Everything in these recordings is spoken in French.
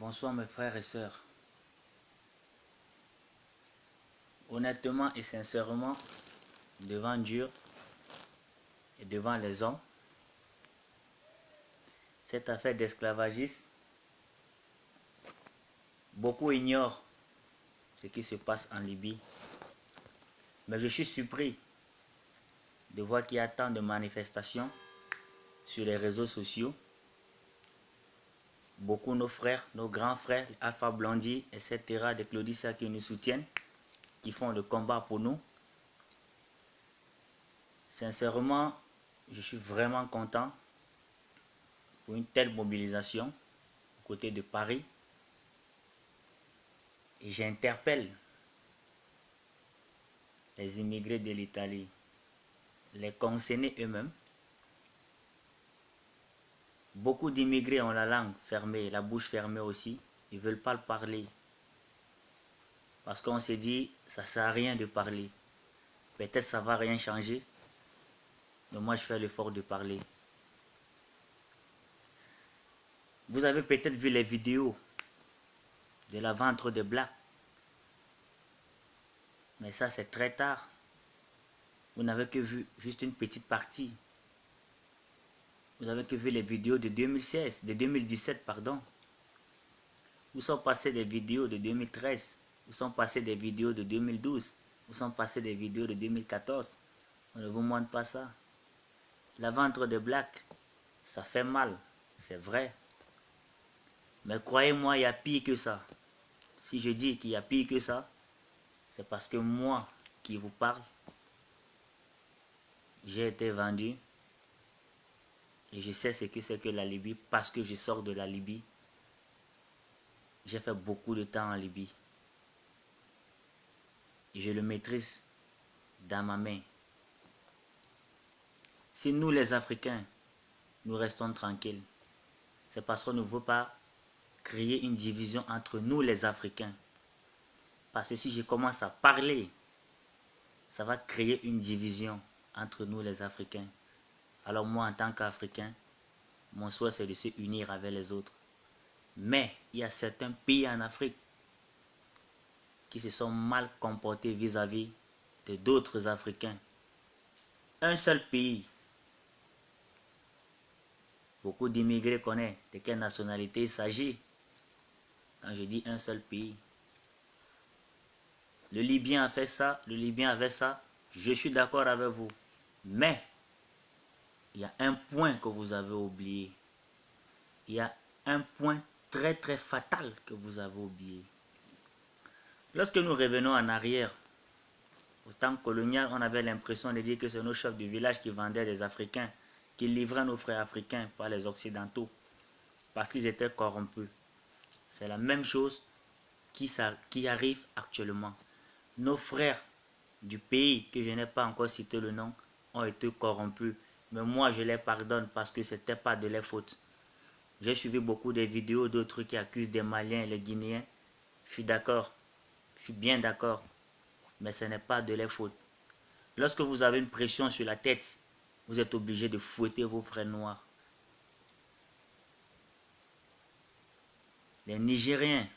Bonsoir mes frères et sœurs. Honnêtement et sincèrement, devant Dieu et devant les hommes, cette affaire d'esclavagisme, beaucoup ignorent ce qui se passe en Libye. Mais je suis surpris de voir qu'il y a tant de manifestations sur les réseaux sociaux. Beaucoup nos frères, nos grands frères, Alpha Blondy, etc., de Claudissa qui nous soutiennent, qui font le combat pour nous. Sincèrement, je suis vraiment content pour une telle mobilisation aux côtés de Paris. Et j'interpelle les immigrés de l'Italie, les concernés eux-mêmes. Beaucoup d'immigrés ont la langue fermée, la bouche fermée aussi. Ils ne veulent pas le parler. Parce qu'on s'est dit, ça ne sert à rien de parler. Peut-être ça ne va rien changer. Mais moi, je fais l'effort de parler. Vous avez peut-être vu les vidéos de la ventre de Black. Mais ça, c'est très tard. Vous n'avez que vu juste une petite partie. Vous n'avez que vu les vidéos de 2016, de 2017, pardon. Où sont passées des vidéos de 2013. Où sont passées des vidéos de 2012. Où sont passées des vidéos de 2014. On ne vous montre pas ça. La ventre de Black, ça fait mal, c'est vrai. Mais croyez-moi, il y a pire que ça. Si je dis qu'il y a pire que ça, c'est parce que moi qui vous parle, j'ai été vendu et je sais ce que c'est que la Libye parce que je sors de la Libye. J'ai fait beaucoup de temps en Libye et je le maîtrise dans ma main. Si nous les Africains, nous restons tranquilles, c'est parce qu'on ne veut pas créer une division entre nous les Africains. Parce que si je commence à parler, ça va créer une division entre nous les Africains. Alors moi, en tant qu'Africain, mon souhait c'est de se unir avec les autres. Mais il y a certains pays en Afrique qui se sont mal comportés vis-à-vis de d'autres Africains. Un seul pays. Beaucoup d'immigrés connaissent de quelle nationalité il s'agit. Quand je dis un seul pays. Le Libyen a fait ça, le Libyen avait ça. Je suis d'accord avec vous. Mais, il y a un point que vous avez oublié. Il y a un point très très fatal que vous avez oublié. Lorsque nous revenons en arrière, au temps colonial, on avait l'impression de dire que c'est nos chefs du village qui vendaient des Africains, qui livraient nos frères africains par les Occidentaux, parce qu'ils étaient corrompus. C'est la même chose qui arrive actuellement. Nos frères du pays, que je n'ai pas encore cité le nom, ont été corrompus. Mais moi, je les pardonne parce que ce n'était pas de leur faute. J'ai suivi beaucoup de vidéos d'autres qui accusent des Maliens et les Guinéens. Je suis d'accord. Je suis bien d'accord. Mais ce n'est pas de leur faute. Lorsque vous avez une pression sur la tête, vous êtes obligé de fouetter vos frères noirs. Les Nigériens,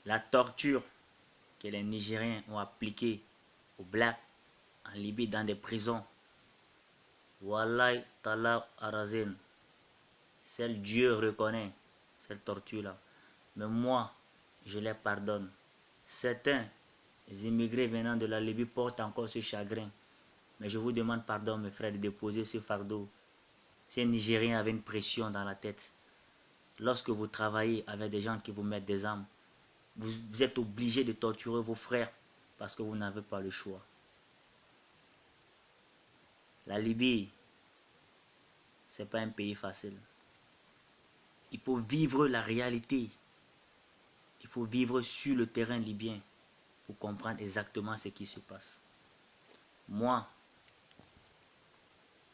la torture que les Nigériens ont appliquée aux Blacks en Libye dans des prisons. Wallahi Talab Arazin. Seul Dieu reconnaît cette torture-là. Mais moi, je les pardonne. Certains immigrés venant de la Libye portent encore ce chagrin. Mais je vous demande pardon, mes frères, de déposer ce fardeau. Si un Nigérien avait une pression dans la tête, lorsque vous travaillez avec des gens qui vous mettent des armes, vous êtes obligé de torturer vos frères parce que vous n'avez pas le choix. La Libye, ce n'est pas un pays facile. Il faut vivre la réalité. Il faut vivre sur le terrain libyen pour comprendre exactement ce qui se passe. Moi,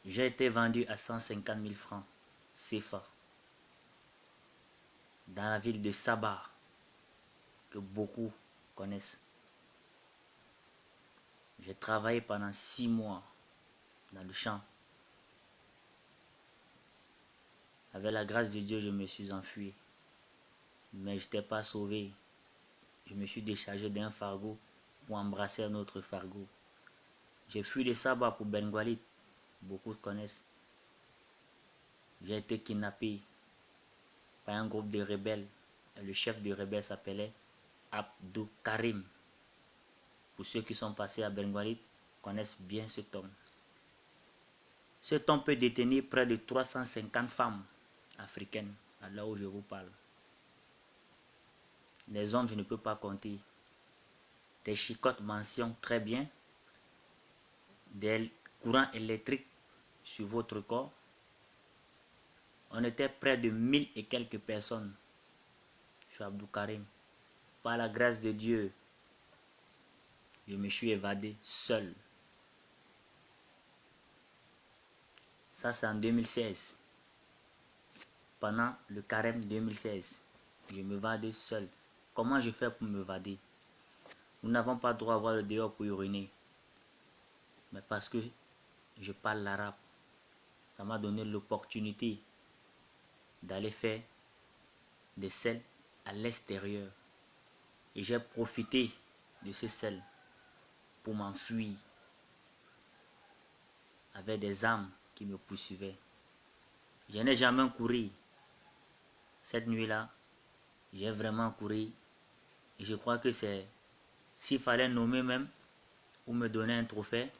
j'ai été vendu à 150 000 francs CFA dans la ville de Sabah, que beaucoup connaissent. J'ai travaillé pendant 6 mois dans le champ Avec la grâce de Dieu, je me suis enfui. Mais je n'étais pas sauvé. Je me suis déchargé d'un fardeau pour embrasser un autre fardeau. J'ai fui de Saba pour Bengualit. Beaucoup connaissent. J'ai été kidnappé par un groupe de rebelles. Et le chef des rebelles s'appelait Abdou Karim. Pour ceux qui sont passés à Bengualit, connaissent bien cet homme. Cet homme peut détenir près de 350 femmes africaines, à là où je vous parle. Les hommes, je ne peux pas compter. Des chicottes mentionnent très bien, des courants électriques sur votre corps. On était près de 1000 et quelques personnes. Je suis Abdou Karim. Par la grâce de Dieu, je me suis évadé seul. Ça, c'est en 2016. Pendant le carême 2016, je m'évade seul. Comment je fais pour m'évader? Nous n'avons pas droit à voir le dehors pour uriner. Mais parce que je parle l'arabe, ça m'a donné l'opportunité d'aller faire des selles à l'extérieur. Et j'ai profité de ces selles pour m'enfuir avec des âmes qui me poursuivaient. Je n'ai jamais couru. Cette nuit-là, j'ai vraiment couru. Et je crois que c'est... S'il fallait nommer même ou me donner un trophée,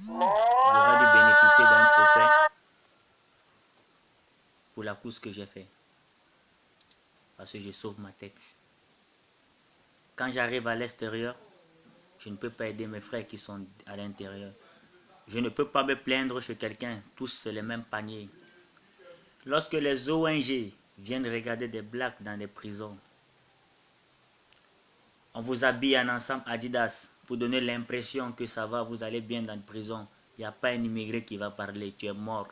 j'aurais dû bénéficier d'un trophée pour la course que j'ai faite. Parce que je sauve ma tête. Quand j'arrive à l'extérieur, je ne peux pas aider mes frères qui sont à l'intérieur. Je ne peux pas me plaindre chez quelqu'un. Tous c'est le même panier. Lorsque les ONG viennent regarder des blacks dans des prisons, on vous habille en ensemble Adidas pour donner l'impression que ça va, vous allez bien dans une prison. Il n'y a pas un immigré qui va parler, tu es mort.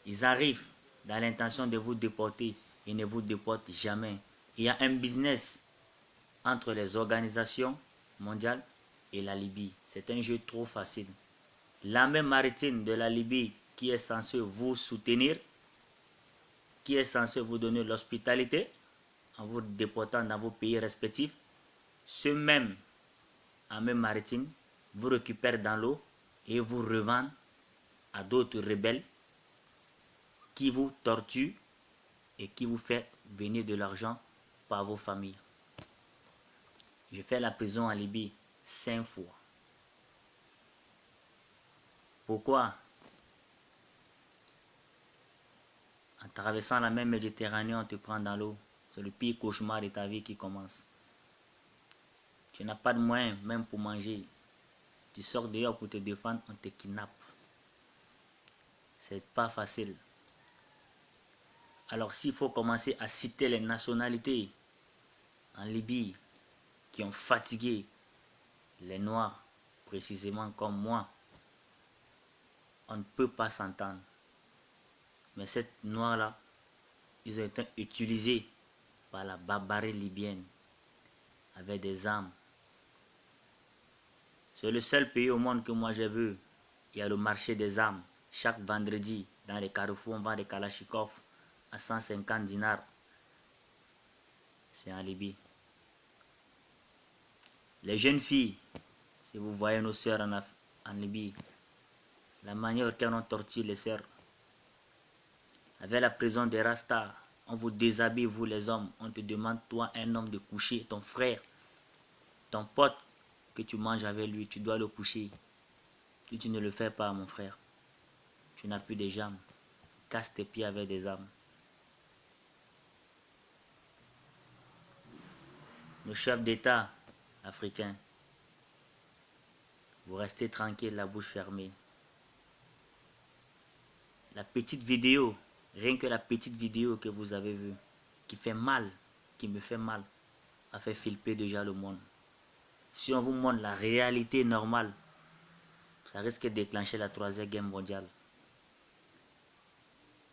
Ils arrivent dans l'intention de vous déporter. Ils ne vous déportent jamais. Il y a un business entre les organisations mondiales et la Libye. C'est un jeu trop facile. L'armée maritime de la Libye qui est censée vous soutenir, qui est censée vous donner l'hospitalité en vous déportant dans vos pays respectifs, ce même armée maritime vous récupère dans l'eau et vous revend à d'autres rebelles qui vous torturent et qui vous fait venir de l'argent par vos familles. Je fais la prison en Libye 5 fois. Pourquoi? En traversant la mer Méditerranée, on te prend dans l'eau. C'est le pire cauchemar de ta vie qui commence. Tu n'as pas de moyens même pour manger. Tu sors dehors pour te défendre, on te kidnappe. C'est pas facile. Alors s'il faut commencer à citer les nationalités en Libye qui ont fatigué les Noirs, précisément comme moi, on ne peut pas s'entendre. Mais cette Noire-là, ils ont été utilisés par la barbarie libyenne avec des armes. C'est le seul pays au monde que moi j'ai vu. Il y a le marché des armes. Chaque vendredi, dans les carrefours, on vend des Kalachnikov à 150 dinars. C'est en Libye. Les jeunes filles, si vous voyez nos sœurs en Libye, la manière auquel on torture les sœurs. Avec la prison des Rastas, on vous déshabille, vous les hommes. On te demande, toi, un homme, de coucher ton frère, ton pote que tu manges avec lui, tu dois le coucher. Si tu ne le fais pas, mon frère, tu n'as plus de jambes. Casse tes pieds avec des armes. Nos chefs d'État africains, vous restez tranquille, la bouche fermée. La petite vidéo, rien que la petite vidéo que vous avez vue, qui fait mal, qui me fait mal, a fait flipper déjà le monde. Si on vous montre la réalité normale, ça risque de déclencher la 3e guerre mondiale.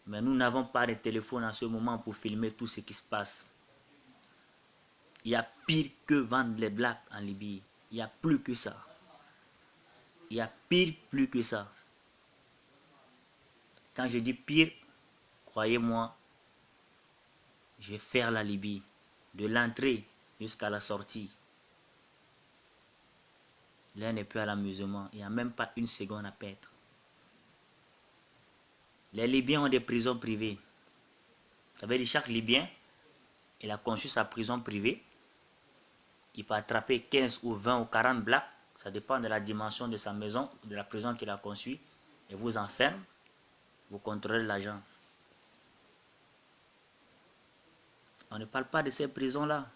Mais nous n'avons pas de téléphone en ce moment pour filmer tout ce qui se passe. Il y a pire que vendre les blacks en Libye. Il y a plus que ça. Il y a pire plus que ça. Quand je dis pire, croyez-moi, je vais faire la Libye, de l'entrée jusqu'à la sortie. L'un n'est plus à l'amusement, il n'y a même pas une seconde à perdre. Les Libyens ont des prisons privées. Ça veut dire chaque Libyen, il a conçu sa prison privée. Il peut attraper 15 ou 20 ou 40 blacks, ça dépend de la dimension de sa maison, de la prison qu'il a conçue, et vous enferme, vous contrôlez l'argent. On ne parle pas de ces prisons-là.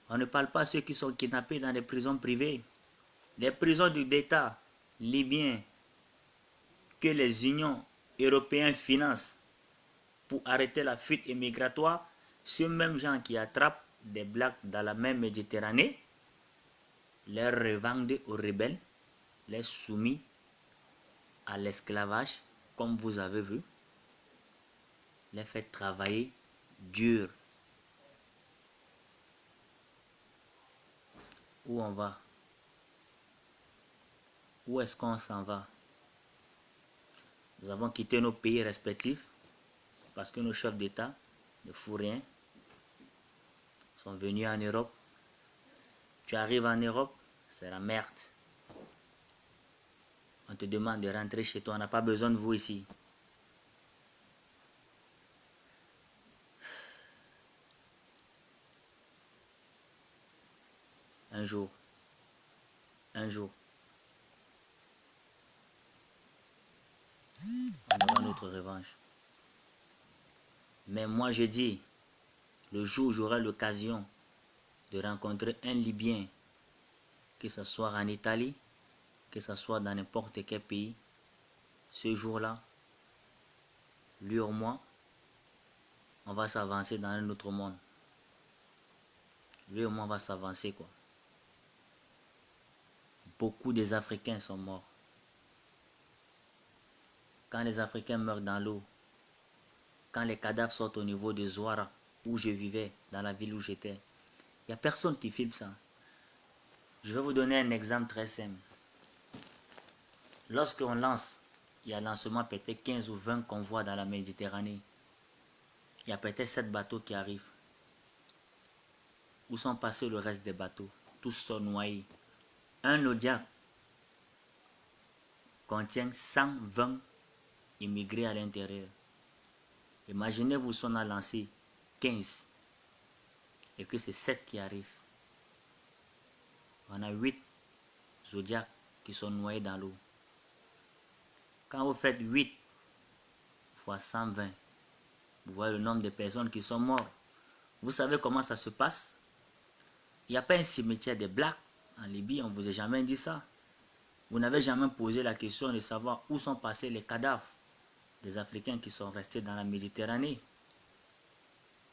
On ne parle pas de ceux qui sont kidnappés dans des prisons privées. Les prisons d'État libyens que les unions européennes financent pour arrêter la fuite immigratoire, ceux mêmes gens qui attrapent des blacks dans la mer Méditerranée, les revendent aux rebelles, les soumis à l'esclavage, comme vous avez vu, les fait travailler dur. Où on va? Où est-ce qu'on s'en va? Nous avons quitté nos pays respectifs parce que nos chefs d'État ne font rien. Ils sont venus en Europe. Tu arrives en Europe, c'est la merde. On te demande de rentrer chez toi, on n'a pas besoin de vous ici. Un jour, on aura notre revanche. Mais moi je dis, le jour où j'aurai l'occasion de rencontrer un Libyen, que ce soit en Italie, que ce soit dans n'importe quel pays, ce jour-là, lui ou moi, on va s'avancer dans un autre monde. Lui ou moi, on va s'avancer quoi. Beaucoup des Africains sont morts. Quand les Africains meurent dans l'eau, quand les cadavres sortent au niveau de Zouara, où je vivais, dans la ville où j'étais, il n'y a personne qui filme ça. Je vais vous donner un exemple très simple. Lorsqu'on lance, il y a lancement peut-être 15 ou 20 convois dans la Méditerranée. Il y a peut-être 7 bateaux qui arrivent. Où sont passés le reste des bateaux? Tous sont noyés. Un Zodiac contient 120 immigrés à l'intérieur. Imaginez-vous si on a lancé 15 et que c'est 7 qui arrivent. On a 8 Zodiacs qui sont noyés dans l'eau. Quand vous faites 8 fois 120, vous voyez le nombre de personnes qui sont mortes. Vous savez comment ça se passe? Il n'y a pas un cimetière des blacks en Libye, on ne vous a jamais dit ça. Vous n'avez jamais posé la question de savoir où sont passés les cadavres des Africains qui sont restés dans la Méditerranée.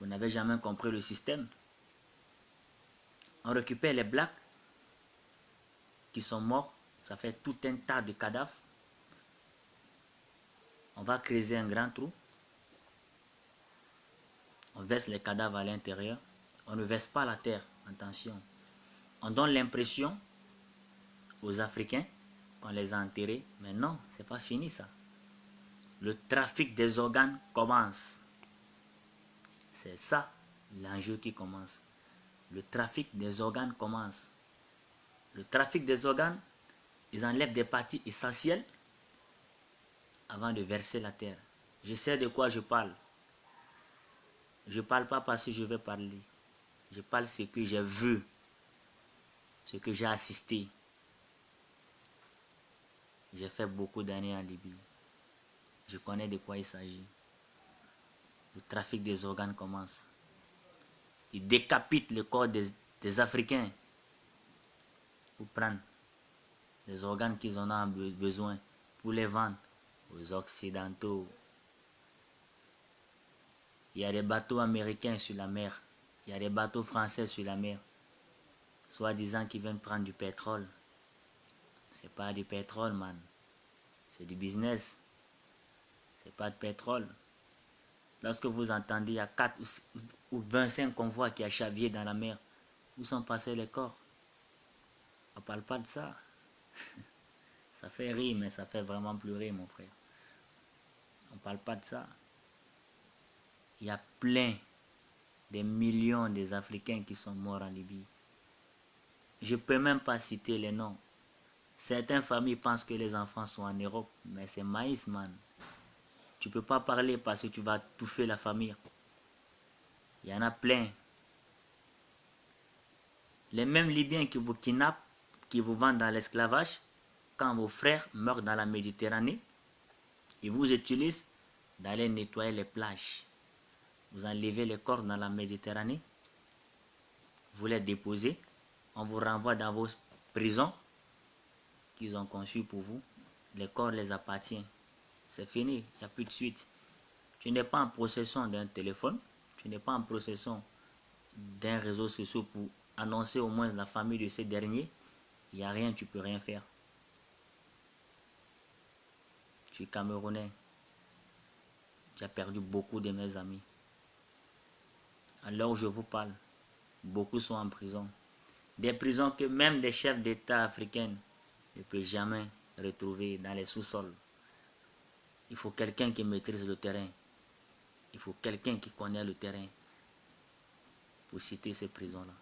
Vous n'avez jamais compris le système. On récupère les blacks qui sont morts, ça fait tout un tas de cadavres. On va creuser un grand trou. On verse les cadavres à l'intérieur. On ne verse pas la terre, attention. On donne l'impression aux Africains qu'on les a enterrés, mais non, c'est pas fini ça. Le trafic des organes commence. C'est ça l'enjeu qui commence. Le trafic des organes commence. Le trafic des organes, ils enlèvent des parties essentielles avant de verser la terre. Je sais de quoi je parle. Je ne parle pas parce que je vais parler. Je parle ce que j'ai vu, ce que j'ai assisté. J'ai fait beaucoup d'années en Libye. Je connais de quoi il s'agit. Le trafic des organes commence. Ils décapitent le corps des Africains pour prendre les organes qu'ils en ont besoin pour les vendre aux Occidentaux. Il y a des bateaux américains sur la mer. Il y a des bateaux français sur la mer. Soi-disant qu'ils viennent prendre du pétrole. C'est pas du pétrole, man. C'est du business. C'est pas de pétrole. Lorsque vous entendez, il y a 4 ou 25 convois qui ont chavié dans la mer, où sont passés les corps? On ne parle pas de ça. Ça fait rire, mais ça fait vraiment pleurer, mon frère. On ne parle pas de ça. Il y a plein, des millions des Africains qui sont morts en Libye. Je ne peux même pas citer les noms. Certaines familles pensent que les enfants sont en Europe, mais c'est maïs, man. Tu ne peux pas parler parce que tu vas touffer la famille. Il y en a plein. Les mêmes Libyens qui vous kidnappent, qui vous vendent dans l'esclavage, quand vos frères meurent dans la Méditerranée, ils vous utilisent d'aller nettoyer les plages. Vous enlevez les corps dans la Méditerranée, vous les déposez, on vous renvoie dans vos prisons qu'ils ont conçues pour vous. Les corps les appartiennent. C'est fini, il n'y a plus de suite. Tu n'es pas en possession d'un téléphone, tu n'es pas en possession d'un réseau social pour annoncer au moins la famille de ces derniers. Il n'y a rien, tu ne peux rien faire. Je suis Camerounais. J'ai perdu beaucoup de mes amis. À l'heure où je vous parle, beaucoup sont en prison. Des prisons que même des chefs d'État africains ne peuvent jamais retrouver dans les sous-sols. Il faut quelqu'un qui maîtrise le terrain. Il faut quelqu'un qui connaît le terrain pour citer ces prisons-là.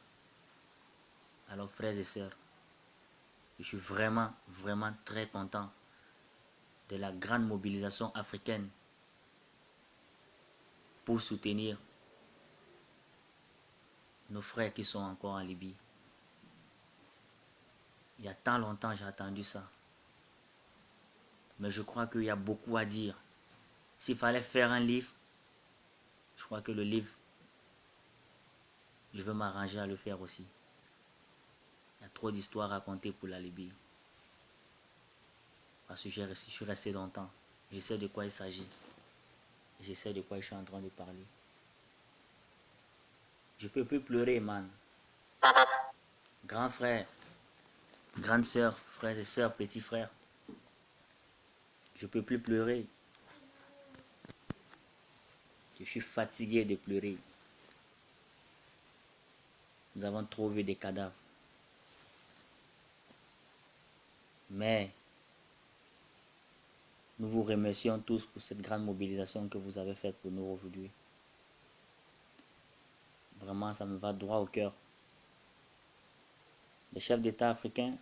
Alors, frères et sœurs, je suis vraiment très content de la grande mobilisation africaine pour soutenir nos frères qui sont encore en Libye. Il y a tant longtemps j'ai attendu ça. Mais je crois qu'il y a beaucoup à dire. S'il fallait faire un livre, je crois que le livre, je veux m'arranger à le faire aussi. Il y a trop d'histoires à raconter pour la Libye. Parce que je suis resté longtemps. Je sais de quoi il s'agit. Je sais de quoi je suis en train de parler. Je ne peux plus pleurer, man. Grand frère, grande sœur, frères et sœurs, petits frères. Je ne peux plus pleurer. Je suis fatigué de pleurer. Nous avons trouvé des cadavres. Mais nous vous remercions tous pour cette grande mobilisation que vous avez faite pour nous aujourd'hui. Vraiment, ça me va droit au cœur. Les chefs d'État africains,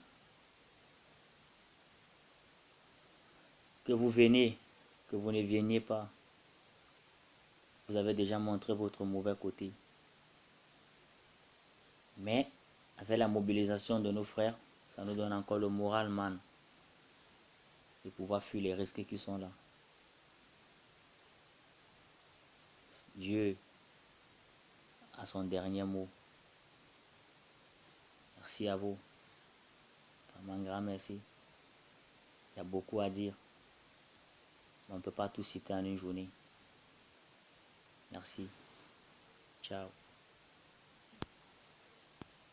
que vous veniez, que vous ne veniez pas, vous avez déjà montré votre mauvais côté. Mais, avec la mobilisation de nos frères, ça nous donne encore le moral, man, de pouvoir fuir les risques qui sont là. Dieu a son dernier mot. Merci à vous. Vraiment un grand merci. Il y a beaucoup à dire. On ne peut pas tout citer en une journée. Merci. Ciao.